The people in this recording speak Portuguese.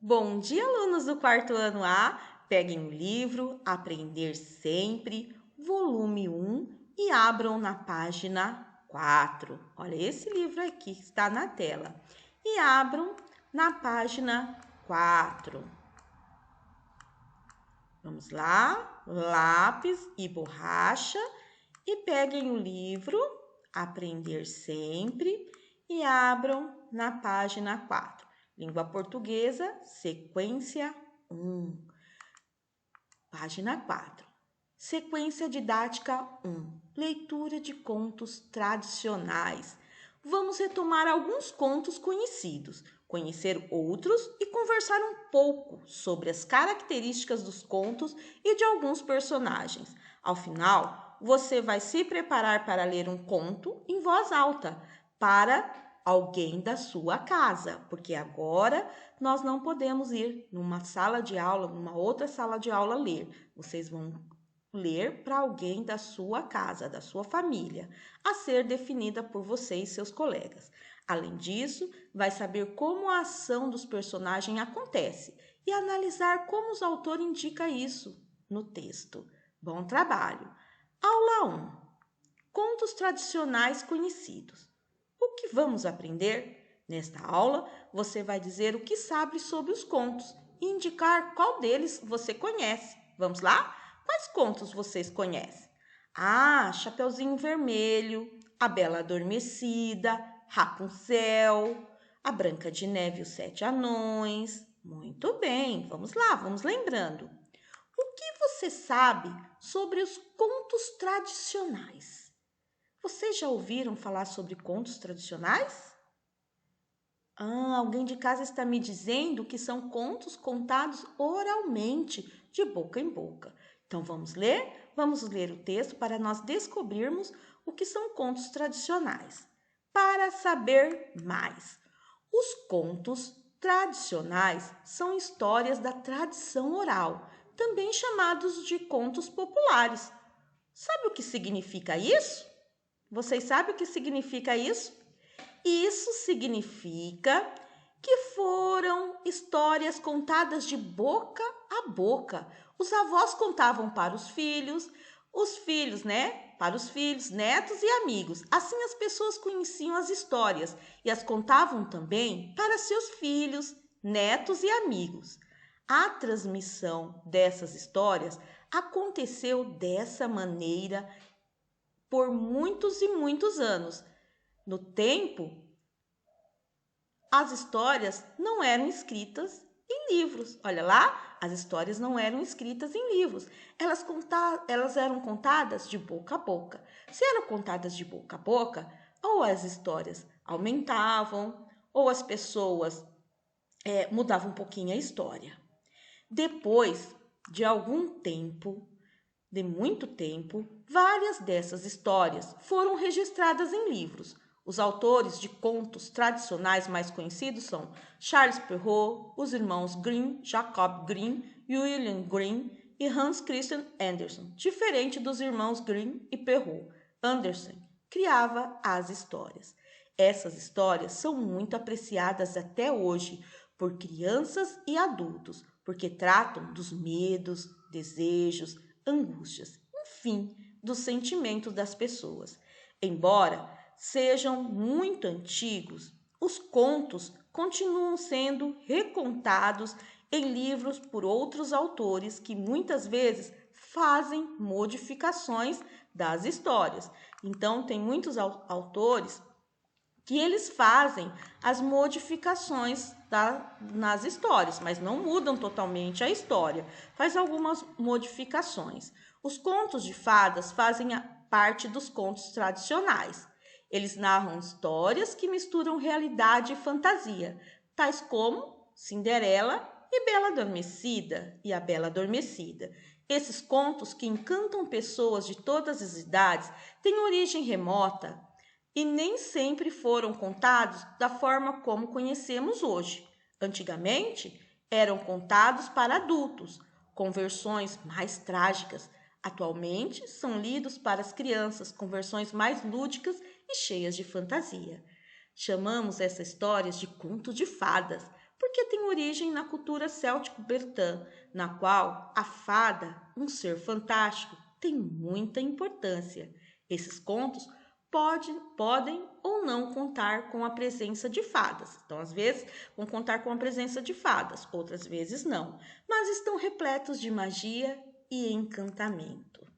Bom dia, alunos do quarto ano A. Peguem o livro Aprender Sempre, volume 1 e abram na página 4. Olha, esse livro aqui que está na tela. E abram na página 4. Vamos lá, lápis e borracha e peguem o livro Aprender Sempre e abram na página 4. Língua portuguesa, sequência 1. Página 4. Sequência didática 1. Leitura de contos tradicionais. Vamos retomar alguns contos conhecidos, conhecer outros e conversar um pouco sobre as características dos contos e de alguns personagens. Ao final, você vai se preparar para ler um conto em voz alta para alguém da sua casa, porque agora nós não podemos ir numa sala de aula, numa outra sala de aula ler. Vocês vão ler para alguém da sua casa, da sua família, a ser definida por você e seus colegas. Além disso, vai saber como a ação dos personagens acontece e analisar como os autores indicam isso no texto. Bom trabalho! Aula 1. Contos tradicionais conhecidos. O que vamos aprender? Nesta aula, você vai dizer o que sabe sobre os contos e indicar qual deles você conhece. Vamos lá? Quais contos vocês conhecem? Chapeuzinho Vermelho, A Bela Adormecida, Rapunzel, A Branca de Neve e os Sete Anões. Muito bem, vamos lá, vamos lembrando. O que você sabe sobre os contos tradicionais? Vocês já ouviram falar sobre contos tradicionais? Alguém de casa está me dizendo que são contos contados oralmente, de boca em boca. Então vamos ler? Vamos ler o texto para nós descobrirmos o que são contos tradicionais. Para saber mais, os contos tradicionais são histórias da tradição oral, também chamados de contos populares. Sabe o que significa isso? Vocês sabem o que significa isso? Isso significa que foram histórias contadas de boca a boca. Os avós contavam para os filhos para os filhos, netos e amigos. Assim as pessoas conheciam as histórias e as contavam também para seus filhos, netos e amigos. A transmissão dessas histórias aconteceu dessa maneira por muitos e muitos anos. No tempo, as histórias não eram escritas em livros. Olha lá, as histórias não eram escritas em livros. Elas eram contadas de boca a boca. Se eram contadas de boca a boca, ou as histórias aumentavam, ou as pessoas mudavam um pouquinho a história. Depois de algum tempo, de muito tempo, várias dessas histórias foram registradas em livros. Os autores de contos tradicionais mais conhecidos são Charles Perrault, os irmãos Grimm, Jacob Grimm, William Grimm e Hans Christian Andersen. Diferente dos irmãos Grimm e Perrault, Andersen criava as histórias. Essas histórias são muito apreciadas até hoje por crianças e adultos, porque tratam dos medos, desejos, angústias, enfim, dos sentimentos das pessoas. Embora sejam muito antigos, os contos continuam sendo recontados em livros por outros autores que muitas vezes fazem modificações das histórias. Então, tem muitos autores que eles fazem as modificações nas histórias, mas não mudam totalmente a história, faz algumas modificações. Os contos de fadas fazem parte dos contos tradicionais. Eles narram histórias que misturam realidade e fantasia, tais como Cinderela e Bela Adormecida e A Bela Adormecida. Esses contos que encantam pessoas de todas as idades têm origem remota e nem sempre foram contados da forma como conhecemos hoje. Antigamente, eram contados para adultos, com versões mais trágicas. Atualmente, são lidos para as crianças, com versões mais lúdicas e cheias de fantasia. Chamamos essas histórias de contos de fadas, porque tem origem na cultura céltico-bretã, na qual a fada, um ser fantástico, tem muita importância. Esses contos podem ou não contar com a presença de fadas. Então, às vezes, vão contar com a presença de fadas, outras vezes não, mas estão repletos de magia e encantamento.